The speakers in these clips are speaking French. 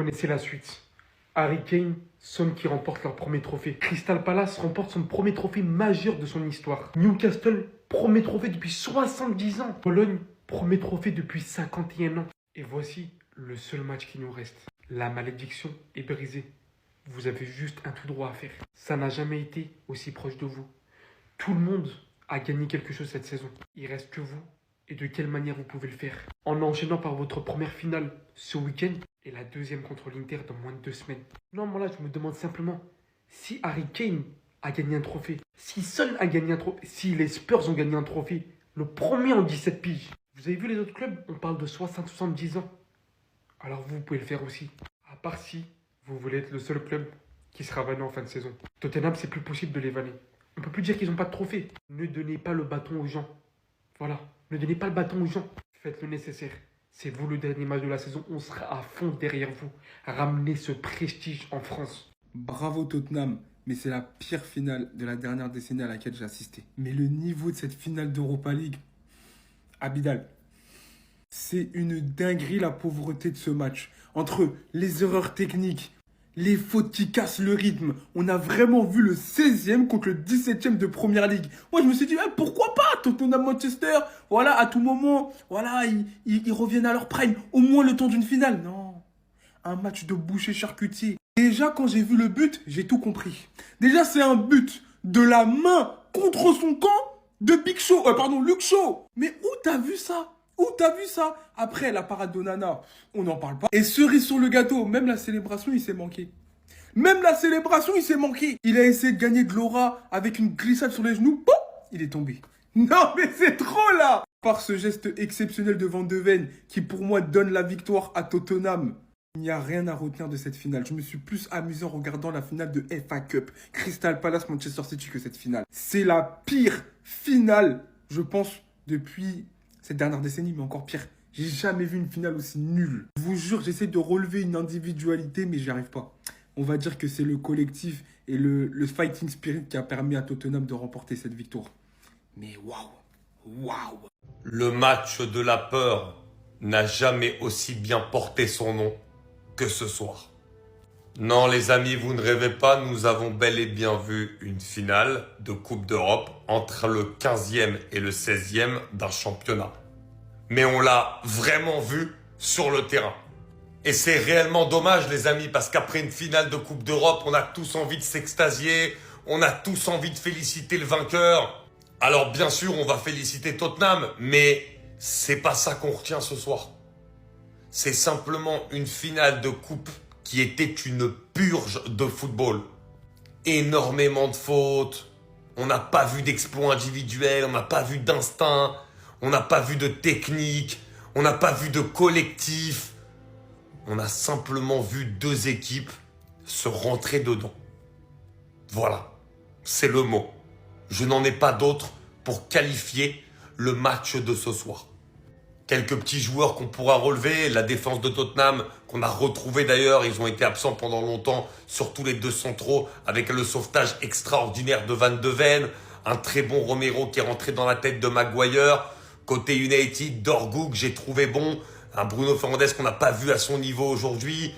connaissez la suite. Harry Kane, Son qui remportent leur premier trophée. Crystal Palace remporte son premier trophée majeur de son histoire. Newcastle, premier trophée depuis 70 ans. Pologne, premier trophée depuis 51 ans. Et voici le seul match qui nous reste. La malédiction est brisée. Vous avez juste un tout droit à faire. Ça n'a jamais été aussi proche de vous. Tout le monde a gagné quelque chose cette saison. Il reste que vous. Et de quelle manière vous pouvez le faire? En enchaînant par votre première finale ce week-end et la deuxième contre l'Inter dans moins de 2 semaines. Non, moi là, je me demande simplement si Harry Kane a gagné un trophée, si Son a gagné un trophée, si les Spurs ont gagné un trophée, le premier en 17 piges. Vous avez vu les autres clubs? On parle de 60-70 ans. Alors vous pouvez le faire aussi. À part si vous voulez être le seul club qui sera vanné en fin de saison. Tottenham, c'est plus possible de les vanner. On peut plus dire qu'ils n'ont pas de trophée. Ne donnez pas le bâton aux gens. Voilà. Ne donnez pas le bâton aux gens. Faites le nécessaire. C'est vous le dernier match de la saison. On sera à fond derrière vous. Ramenez ce prestige en France. Bravo Tottenham, mais c'est la pire finale de la dernière décennie à laquelle j'ai assisté. Mais le niveau de cette finale d'Europa League, Abidal, c'est une dinguerie la pauvreté de ce match. Entre les erreurs techniques, les fautes qui cassent le rythme, on a vraiment vu le 16e contre le 17e de Première Ligue. Moi je me suis dit, pourquoi pas Tottenham-Manchester, voilà, à tout moment, voilà, ils reviennent à leur prime, au moins le temps d'une finale. Non, un match de boucher-charcutier. Déjà quand j'ai vu le but, j'ai tout compris. Déjà c'est un but de la main contre son camp de Big Show, Luke Shaw. Mais où t'as vu ça? Où t'as vu ça? Après, la parade d'Onana, on n'en parle pas. Et cerise sur le gâteau, même la célébration, il s'est manqué. Même la célébration, il s'est manqué. Il a essayé de gagner de l'aura avec une glissade sur les genoux. Bon, il est tombé. Non, mais c'est trop là! Par ce geste exceptionnel de Van de Ven, qui pour moi donne la victoire à Tottenham. Il n'y a rien à retenir de cette finale. Je me suis plus amusé en regardant la finale de FA Cup, Crystal Palace Manchester City que cette finale. C'est la pire finale, je pense, depuis cette dernière décennie, mais encore pire. J'ai jamais vu une finale aussi nulle. Je vous jure, j'essaie de relever une individualité, mais j'y arrive pas. On va dire que c'est le collectif et le fighting spirit qui a permis à Tottenham de remporter cette victoire. Mais waouh. Le match de la peur n'a jamais aussi bien porté son nom que ce soir. Non les amis, vous ne rêvez pas, nous avons bel et bien vu une finale de Coupe d'Europe entre le 15e et le 16e d'un championnat. Mais on l'a vraiment vu sur le terrain. Et c'est réellement dommage les amis, parce qu'après une finale de Coupe d'Europe, on a tous envie de s'extasier, on a tous envie de féliciter le vainqueur. Alors bien sûr, on va féliciter Tottenham, mais c'est pas ça qu'on retient ce soir. C'est simplement une finale de coupe qui était une purge de football. Énormément de fautes, on n'a pas vu d'exploit individuel, on n'a pas vu d'instinct, on n'a pas vu de technique, on n'a pas vu de collectif. On a simplement vu 2 équipes se rentrer dedans. Voilà, c'est le mot. Je n'en ai pas d'autre pour qualifier le match de ce soir. Quelques petits joueurs qu'on pourra relever, la défense de Tottenham qu'on a retrouvé d'ailleurs, ils ont été absents pendant longtemps, surtout les 2 centraux avec le sauvetage extraordinaire de Van de Ven, un très bon Romero qui est rentré dans la tête de Maguire. Côté United, Dorgu que j'ai trouvé bon, un Bruno Fernandes qu'on n'a pas vu à son niveau aujourd'hui.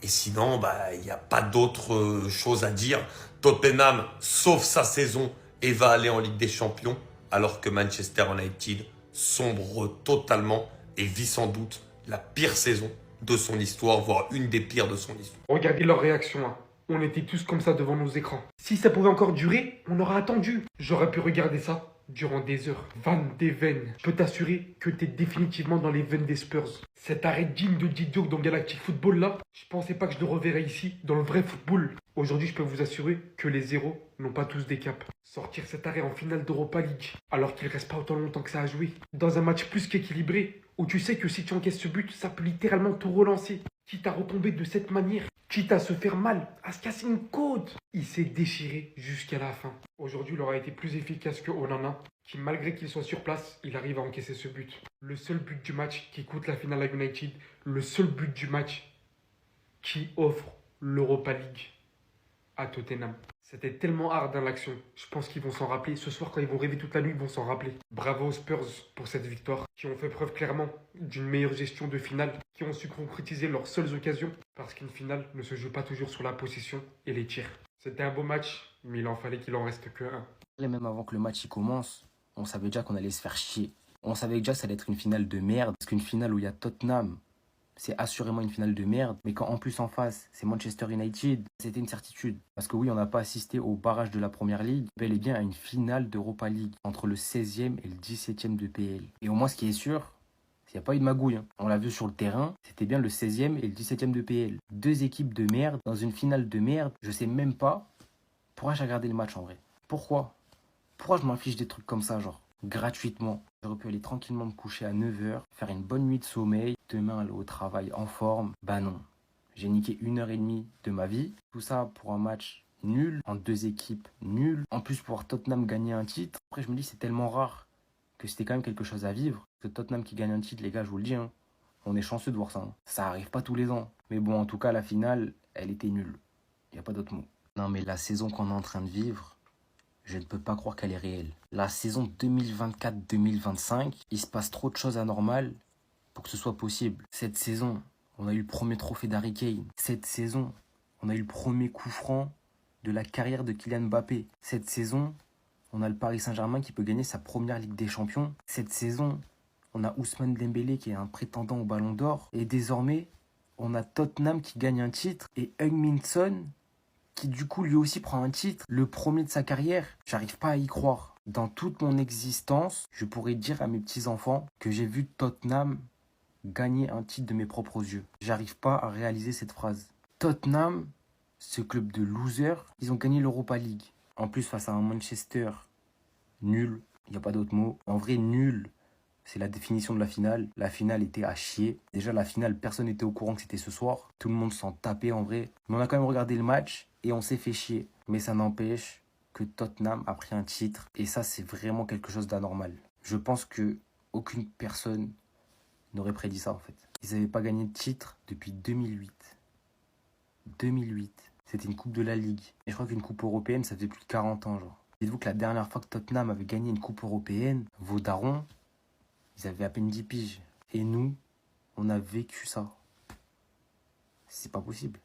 Et sinon, il n'y a pas d'autre chose à dire. Tottenham sauve sa saison et va aller en Ligue des Champions, alors que Manchester United sombre totalement et vit sans doute la pire saison de son histoire, voire une des pires de son histoire. Regardez leur réaction. On était tous comme ça devant nos écrans. Si ça pouvait encore durer, on aurait attendu. J'aurais pu regarder ça durant des heures. Van de Ven, je peux t'assurer que t'es définitivement dans les veines des Spurs. Cet arrêt digne de Didio dans Galactic Football là, je pensais pas que je le reverrais ici, dans le vrai football. Aujourd'hui, je peux vous assurer que les zéros n'ont pas tous des caps. Sortir cet arrêt en finale d'Europa League, alors qu'il reste pas autant longtemps que ça à jouer, dans un match plus qu'équilibré, où tu sais que si tu encaisses ce but, ça peut littéralement tout relancer. Quitte à retomber de cette manière, quitte à se faire mal, à se casser une côte. Il s'est déchiré jusqu'à la fin. Aujourd'hui, il aura été plus efficace que Onana, qui malgré qu'il soit sur place, il arrive à encaisser ce but. Le seul but du match qui coûte la finale à United, le seul but du match qui offre l'Europa League à Tottenham. C'était tellement hard dans l'action. Je pense qu'ils vont s'en rappeler. Ce soir, quand ils vont rêver toute la nuit, ils vont s'en rappeler. Bravo aux Spurs pour cette victoire, qui ont fait preuve clairement d'une meilleure gestion de finale, qui ont su concrétiser leurs seules occasions. Parce qu'une finale ne se joue pas toujours sur la possession et les tirs. C'était un beau match, mais il en fallait qu'il en reste que un. Et même avant que le match il commence, on savait déjà qu'on allait se faire chier. On savait déjà que ça allait être une finale de merde. Parce qu'une finale où il y a Tottenham, c'est assurément une finale de merde. Mais quand en plus en face, c'est Manchester United, c'était une certitude. Parce que oui, on n'a pas assisté au barrage de la Première Ligue, bel et bien à une finale d'Europa League entre le 16e et le 17e de PL. Et au moins, ce qui est sûr, il n'y a pas eu de magouille. On l'a vu sur le terrain, c'était bien le 16e et le 17e de PL. Deux équipes de merde dans une finale de merde. Je sais même pas pourquoi j'ai regardé le match en vrai. Pourquoi je m'affiche des trucs comme ça, genre gratuitement? J'aurais pu aller tranquillement me coucher à 9h, faire une bonne nuit de sommeil, demain aller au travail en forme. Bah non, j'ai niqué 1h30 de ma vie. Tout ça pour un match nul, en deux équipes nulles. En plus, pour voir Tottenham gagner un titre. Après, je me dis, c'est tellement rare que c'était quand même quelque chose à vivre. Que Tottenham qui gagne un titre, les gars, je vous le dis, hein, on est chanceux de voir ça. Hein. Ça arrive pas tous les ans. Mais bon, en tout cas, la finale, elle était nulle. Il n'y a pas d'autre mot. Non, mais la saison qu'on est en train de vivre, je ne peux pas croire qu'elle est réelle. La saison 2024-2025, il se passe trop de choses anormales pour que ce soit possible. Cette saison, on a eu le premier trophée d'Harry Kane. Cette saison, on a eu le premier coup franc de la carrière de Kylian Mbappé. Cette saison, on a le Paris Saint-Germain qui peut gagner sa première Ligue des Champions. Cette saison, on a Ousmane Dembélé qui est un prétendant au Ballon d'Or. Et désormais, on a Tottenham qui gagne un titre et Heung-min Son qui du coup lui aussi prend un titre, le premier de sa carrière. J'arrive pas à y croire. Dans toute mon existence, je pourrais dire à mes petits-enfants que j'ai vu Tottenham gagner un titre de mes propres yeux. J'arrive pas à réaliser cette phrase. Tottenham, ce club de losers, ils ont gagné l'Europa League. En plus face à un Manchester nul, il n'y a pas d'autre mot. En vrai, nul, c'est la définition de la finale. La finale était à chier. Déjà, la finale, personne n'était au courant que c'était ce soir. Tout le monde s'en tapait en vrai. Mais on a quand même regardé le match et on s'est fait chier. Mais ça n'empêche que Tottenham a pris un titre. Et ça, c'est vraiment quelque chose d'anormal. Je pense que aucune personne n'aurait prédit ça en fait. Ils n'avaient pas gagné de titre depuis 2008. 2008. C'était une coupe de la Ligue. Et je crois qu'une coupe européenne, ça faisait plus de 40 ans, genre. Dites-vous que la dernière fois que Tottenham avait gagné une coupe européenne, vos darons, ils avaient à peine 10 piges. Et nous, on a vécu ça. C'est pas possible.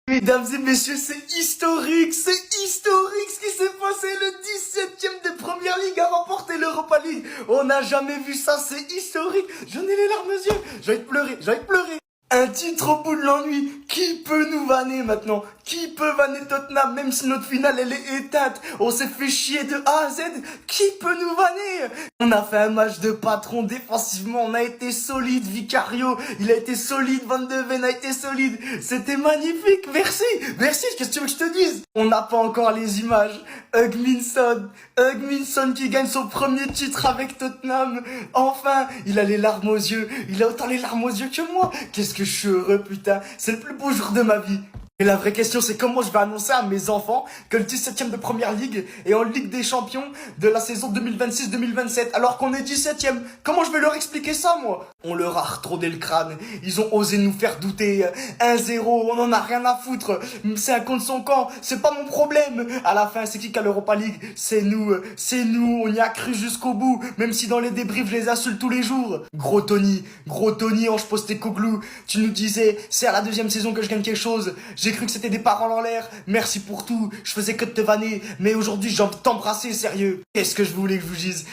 Mesdames et messieurs, c'est historique ce qui s'est passé. Le 17e de Première Ligue a remporté l'Europa League. On n'a jamais vu ça, c'est historique. J'en ai les larmes aux yeux, j'ai envie de pleurer. Un titre au bout de l'ennui. Qui peut nous vanner maintenant? Qui peut vanner Tottenham même si notre finale elle est éteinte? On s'est fait chier de A à Z. Qui peut nous vanner? On a fait un match de patron défensivement. On a été solide. Vicario, il a été solide. Van de Ven a été solide. C'était magnifique. Merci. Qu'est-ce que tu veux que je te dise? On n'a pas encore les images. Heung-min Son qui gagne son premier titre avec Tottenham. Enfin, il a les larmes aux yeux. Il a autant les larmes aux yeux que moi. Qu'est-ce que je suis heureux, putain. C'est le plus beau jour de ma vie. Et la vraie question, c'est comment je vais annoncer à mes enfants que le 17e de Première Ligue est en Ligue des Champions de la saison 2026-2027, alors qu'on est 17e. Comment je vais leur expliquer ça, moi? On leur a retourné le crâne. Ils ont osé nous faire douter. 1-0, on en a rien à foutre. C'est un contre son camp. C'est pas mon problème. À la fin, c'est qui a l'Europa League? C'est nous. On y a cru jusqu'au bout. Même si dans les débriefs, je les insulte tous les jours. Gros Tony, Ange Postecoglou. Tu nous disais, c'est à la deuxième saison que je gagne quelque chose. J'ai cru que c'était des paroles en l'air. Merci pour tout. Je faisais que de te vanner. Mais aujourd'hui, j'ai envie de t'embrasser, sérieux. Qu'est-ce que je voulais que je vous dise?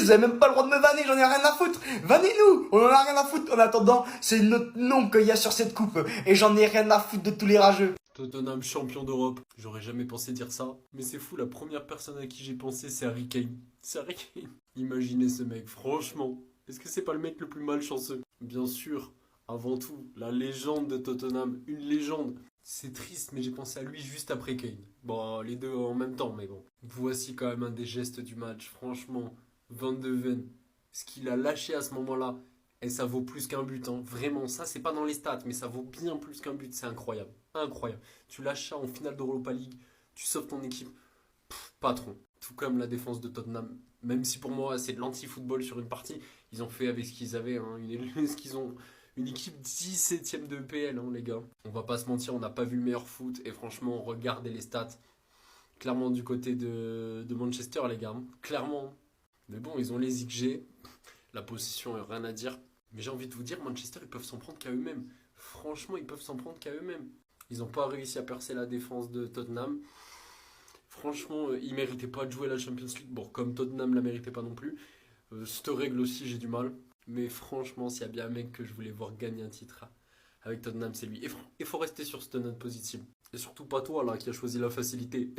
Vous avez même pas le droit de me vanner. J'en ai rien à foutre. Vannez-nous. On en a rien à foutre. En attendant, c'est notre nom qu'il y a sur cette coupe. Et j'en ai rien à foutre de tous les rageux. Tottenham champion d'Europe. J'aurais jamais pensé dire ça. Mais c'est fou, la première personne à qui j'ai pensé, c'est Harry Kane. C'est Harry Kane. Imaginez ce mec, franchement. Est-ce que c'est pas le mec le plus malchanceux? Bien sûr, avant tout, la légende de Tottenham. Une légende. C'est triste, mais j'ai pensé à lui juste après Kane. Bon, les deux en même temps, mais bon. Voici quand même un des gestes du match. Franchement, Van de Ven, ce qu'il a lâché à ce moment-là, et ça vaut plus qu'un but. Hein. Vraiment, ça, c'est pas dans les stats, mais ça vaut bien plus qu'un but. C'est incroyable. Incroyable. Tu lâches ça en finale d'Europa League, tu sauves ton équipe. Patron. Tout comme la défense de Tottenham. Même si pour moi, c'est de l'anti-football sur une partie, ils ont fait avec ce qu'ils avaient. Hein. Ce qu'ils ont... Une équipe 17e de PL, hein, les gars. On va pas se mentir, on n'a pas vu le meilleur foot. Et franchement, regardez les stats. Clairement du côté de Manchester, les gars. Clairement. Mais bon, ils ont les XG. La possession, rien à dire. Mais j'ai envie de vous dire, Manchester, ils peuvent s'en prendre qu'à eux-mêmes. franchement, ils peuvent s'en prendre qu'à eux-mêmes. Ils n'ont pas réussi à percer la défense de Tottenham. Franchement, ils ne méritaient pas de jouer la Champions League. Bon, comme Tottenham ne la méritait pas non plus. Cette règle aussi, j'ai du mal. Mais franchement, s'il y a bien un mec que je voulais voir gagner un titre avec Tottenham, c'est lui. Il faut rester sur cette note positive. Et surtout pas toi, là, qui a choisi la facilité.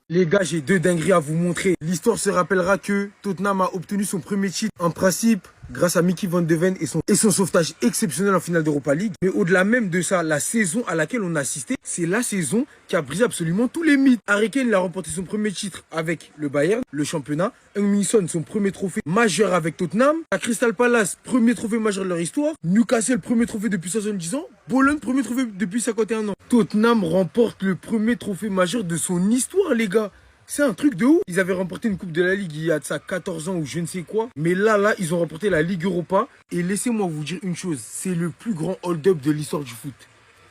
Les gars, j'ai deux dingueries à vous montrer. L'histoire se rappellera que Tottenham a obtenu son premier titre, en principe, grâce à Mickey Van de Ven et son sauvetage exceptionnel en finale d'Europa League. Mais au-delà même de ça, la saison à laquelle on a assisté, c'est la saison qui a brisé absolument tous les mythes. Harry Kane a remporté son premier titre avec le Bayern, le championnat. Heung-min Son, son premier trophée majeur avec Tottenham. À Crystal Palace, premier trophée majeur de leur histoire. Newcastle, premier trophée depuis 70 ans. Bologne, premier trophée depuis 51 ans. Tottenham remporte le premier trophée majeur de son histoire, les gars. C'est un truc de ouf. Ils avaient remporté une coupe de la Ligue il y a de ça 14 ans ou je ne sais quoi. Mais là, ils ont remporté la Ligue Europa. Et laissez-moi vous dire une chose. C'est le plus grand hold-up de l'histoire du foot.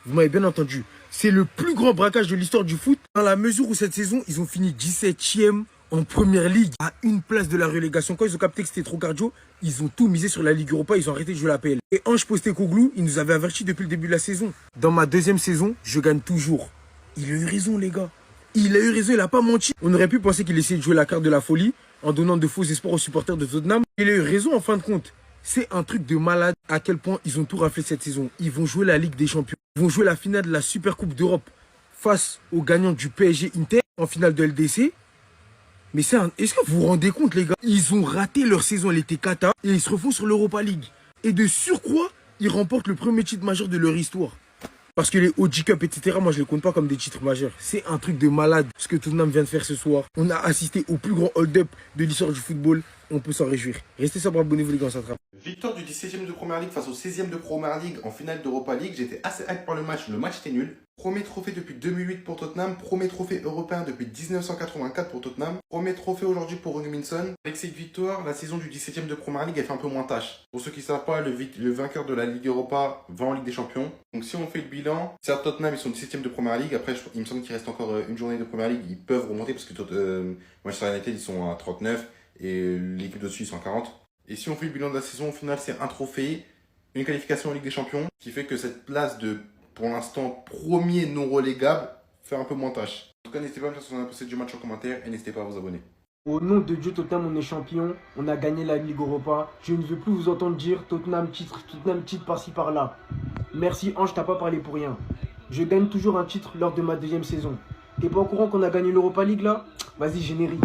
Vous m'avez bien entendu. C'est le plus grand braquage de l'histoire du foot. Dans la mesure où cette saison, ils ont fini 17e en Première Ligue. À une place de la relégation. Quand ils ont capté que c'était trop cardio, ils ont tout misé sur la Ligue Europa. Ils ont arrêté de jouer la PL. Et Ange Postecoglou, il nous avait averti depuis le début de la saison. Dans ma deuxième saison, je gagne toujours. Il a eu raison, les gars. Il a eu raison, il n'a pas menti. On aurait pu penser qu'il essayait de jouer la carte de la folie en donnant de faux espoirs aux supporters de Tottenham. Il a eu raison en fin de compte. C'est un truc de malade à quel point ils ont tout raflé cette saison. Ils vont jouer la Ligue des Champions. Ils vont jouer la finale de la Super Coupe d'Europe face aux gagnants du PSG Inter en finale de LDC. Mais est-ce que vous vous rendez compte, les gars? Ils ont raté leur saison, elle était cata et ils se refont sur l'Europa League. Et de surcroît, ils remportent le premier titre majeur de leur histoire. Parce que les OG Cup, etc., moi je les compte pas comme des titres majeurs. C'est un truc de malade ce que Tottenham vient de faire ce soir. On a assisté au plus grand hold-up de l'histoire du football. On peut s'en réjouir. Restez sobre, abonnez-vous les gars, on s'attrape. Victoire du 17e de Première Ligue face au 16e de Première Ligue en finale d'Europa League. J'étais assez hype par le match. Le match était nul. Premier trophée depuis 2008 pour Tottenham. Premier trophée européen depuis 1984 pour Tottenham. Premier trophée aujourd'hui pour Heung-min Son. Avec cette victoire, la saison du 17e de Première Ligue, elle fait un peu moins tâche. Pour ceux qui ne savent pas, le vainqueur de la Ligue Europa va en Ligue des Champions. Donc si on fait le bilan, certes Tottenham ils sont 17e de Première Ligue. Après il me semble qu'il reste encore une journée de Première Ligue. Ils peuvent remonter parce que Manchester United ils sont à 39 et l'équipe de dessus ils sont à 40. Et si on fait le bilan de la saison, au final c'est un trophée, une qualification en Ligue des Champions qui fait que cette place de, pour l'instant, premier non relégable fait un peu moins tâche. En tout cas, n'hésitez pas à me dire ce que vous en avez pensé du match en commentaire et n'hésitez pas à vous abonner. Au nom de Dieu, Tottenham, on est champion. On a gagné la Ligue Europa. Je ne veux plus vous entendre dire Tottenham titre par-ci par-là. Merci Ange, t'as pas parlé pour rien. Je gagne toujours un titre lors de ma deuxième saison. T'es pas au courant qu'on a gagné l'Europa League là? Vas-y, générique.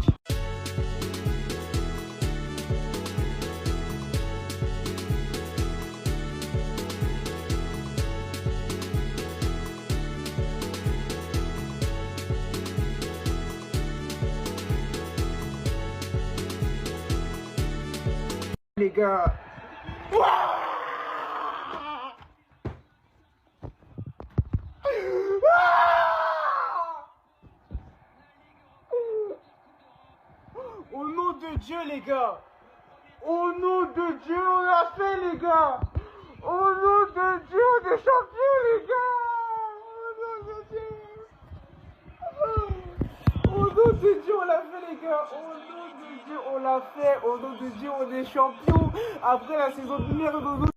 Les gars. Au nom de Dieu, les gars. Au nom de Dieu, on l'a fait, les gars. Au nom de Dieu, on est champions, les gars. Au nom de Dieu. Au nom de Dieu, on l'a fait, les gars. Au nom de Dieu, on l'a fait. Au nom de Dieu, on est champions. Après la saison de merde,